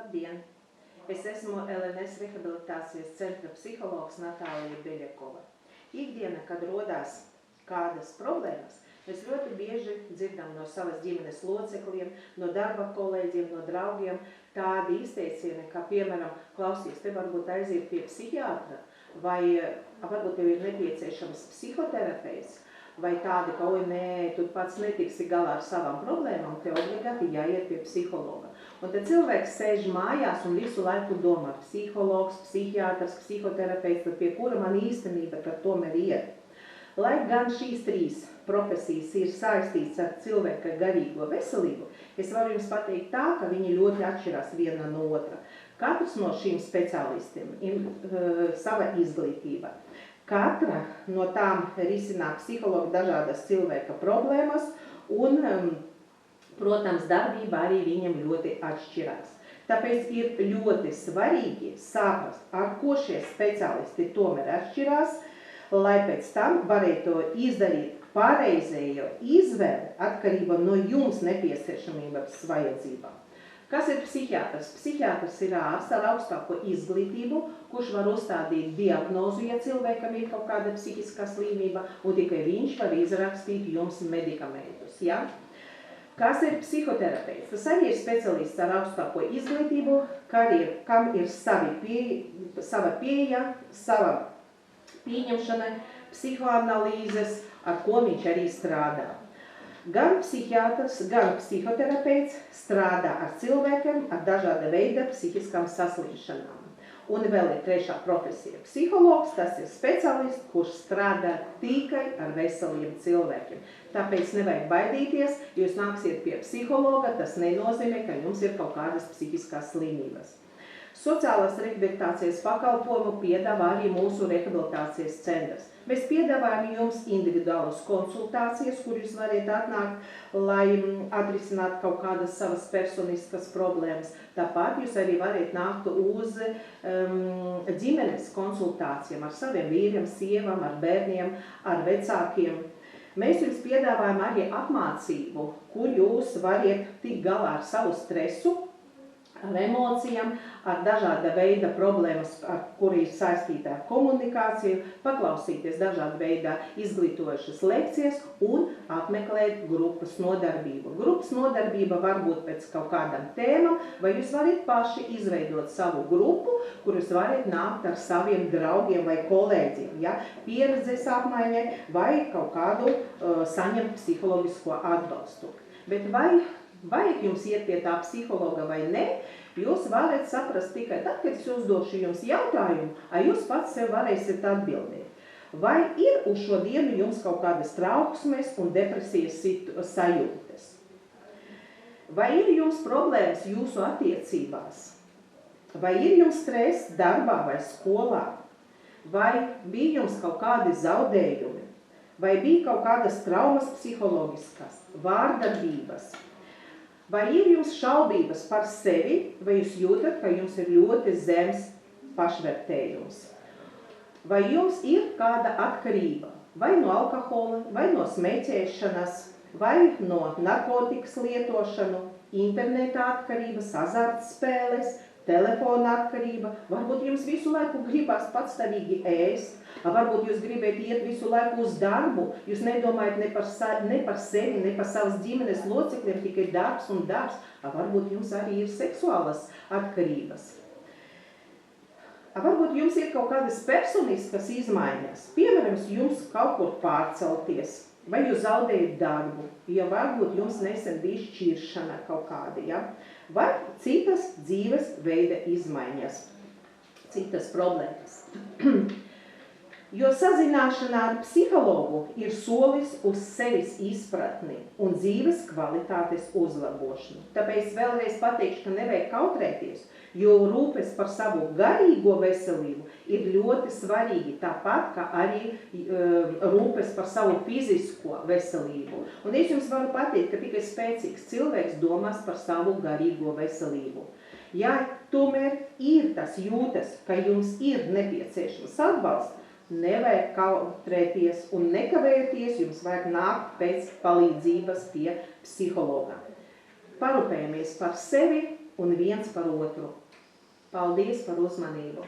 Labdien! Es esmu LNS rehabilitācijas centra psihologs Natālija Beļakova. Ikdiena, kad rodās kādas problēmas, mēs ļoti bieži dzirdam no savas ģimenes locekļiem, no darba kolēģiem, no draugiem tādi izteicieni, kā piemēram, klausies, te varbūt aiziet pie psihiatra, vai varbūt tev ir nepieciešams psihoterapeits, vai tādi, ka, oi, nē, tu pats netiksi galā ar savām problēmām, te obligāti jāiet pie psihologa. Un tad cilvēks sēž mājās un visu laiku domā, psihologs, psihiatrs, psihoterapeits, tad pie kura man īstenība tad tomēr iet. Lai gan šīs trīs profesijas ir saistīts ar cilvēka garīgo veselību, es varu jums pateikt tā, ka viņi ļoti atšķirās viena no otra. Katrs no šīm speciālistiem ir sava izglītība. Katra no tām risinā psihologi dažādas cilvēka problēmas un, protams, darbība arī viņam ļoti atšķirās. Tāpēc ir ļoti svarīgi saprast, ar ko šie speciālisti tomēr atšķirās, lai pēc tam varētu izdarīt pareizējo izvēli atkarībā no jums nepieciešamības vajadzībām. Kas ir psihiatrs? Psihiatrs ir ārsts ar augstāko izglītību, kurš var uzstādīt diagnozu, ja cilvēkam ir kaut kāda psihiskā slimība, un tikai viņš var izrakstīt jums medikamentus. Ja? Kas ir psihoterapeits? Tas arī ir specialists ar augstāko izglītību, kam ir sava pieeja, sava pieņemšana, psihoanalīzes, ar ko viņš arī strādā. Gan psihiatrs, gan psihoterapeits strādā ar cilvēkiem ar dažāda veida psihiskām saslimšanām. Un vēl ir trešā profesija. Psihologs, tas ir speciālists, kurš strādā tikai ar veseliem cilvēkiem. Tāpēc nevajag baidīties, ja jūs nāksiet pie psihologa, tas nenozīmē, ka jums ir kaut kādas psihiskās slimības. Sociālās rehabilitācijas pakalpojumu piedāvā arī mūsu rehabilitācijas centrs. Mēs piedāvājam jums individuālas konsultācijas, kur jūs varat atnākt, lai atrisinātu kaut kādas savas personiskas problēmas. Tāpat jūs arī varat nākt uz ģimenes konsultācijām ar saviem vīriem, sievām, ar bērniem, ar vecākiem. Mēs jums piedāvājam arī apmācību, kur jūs varat tikt galā ar savu stresu, ar emocijām, ar dažāda veida problēmas, kur ir saistīta ar komunikāciju, paklausīties dažāda veida izglītojušas lekcijas un apmeklēt grupas nodarbību. Grupas nodarbība var būt pēc kaut kādām tēmām, vai jūs varat paši izveidot savu grupu, kur jūs varat nākt ar saviem draugiem vai kolēģiem, ja? Pieredzes apmaiņai vai kaut kādu saņemt psiholoģisko atbalstu. Bet vajag jums iet pie tā psihologa vai ne, jūs varat saprast tikai tad, kad es uzdošu jums jautājumu, jūs pats sev varēsiet atbildēt. Vai ir uz šo dienu jums kaut kādas trauksmes un depresijas sajūtas? Vai ir jums problēmas jūsu attiecībās? Vai ir jums stress darbā vai skolā? Vai bija jums kaut kādi zaudējumi? Vai bija kaut kādas traumas psiholoģiskas, vārdarbības? Vai ir jums šaubības par sevi, vai jūs jūtat, ka jums ir ļoti zems pašvērtējums? Vai jums ir kāda atkarība, vai no alkohola, vai no smēķēšanas, vai no narkotikas lietošanu, interneta atkarības, azartspēles, telefona atkarība? Varbūt jums visu laiku gribas patstāvīgi ēst, varbūt jūs gribat iet visu laiku uz darbu, jūs nedomājat ne par sevi, ne par savas ģimenes locekļiem, tikai darbs un darbs, varbūt jums arī ir seksuālas atkarības. Varbūt jums ir kaut kādas personiskas izmaiņas, piemēram, jums kaut kur pārcelties, vai jūs zaudējat darbu, ja varbūt jums nesen bija šķiršana kaut kāda, ja? Vai citas dzīves veida izmaiņas, citas problēmas. Jo sazināšana ar psihologu ir solis uz sevis izpratni un dzīves kvalitātes uzlabošanu. Tāpēc vēlreiz pateikšu, ka nevajag kautrēties, jo rūpes par savu garīgo veselību ir ļoti svarīgi, tāpat kā arī rūpes par savu fizisko veselību. Un es jums varu pateikt, ka tikai spēcīgs cilvēks domās par savu garīgo veselību. Ja tomēr ir tas jūtas, ka jums ir nepieciešams atbalsts, nevajag kautrēties un nekavēties, jums vajag nākt pēc palīdzības pie psihologa. Parūpējamies par sevi, un viens par otru. Paldies par uzmanību!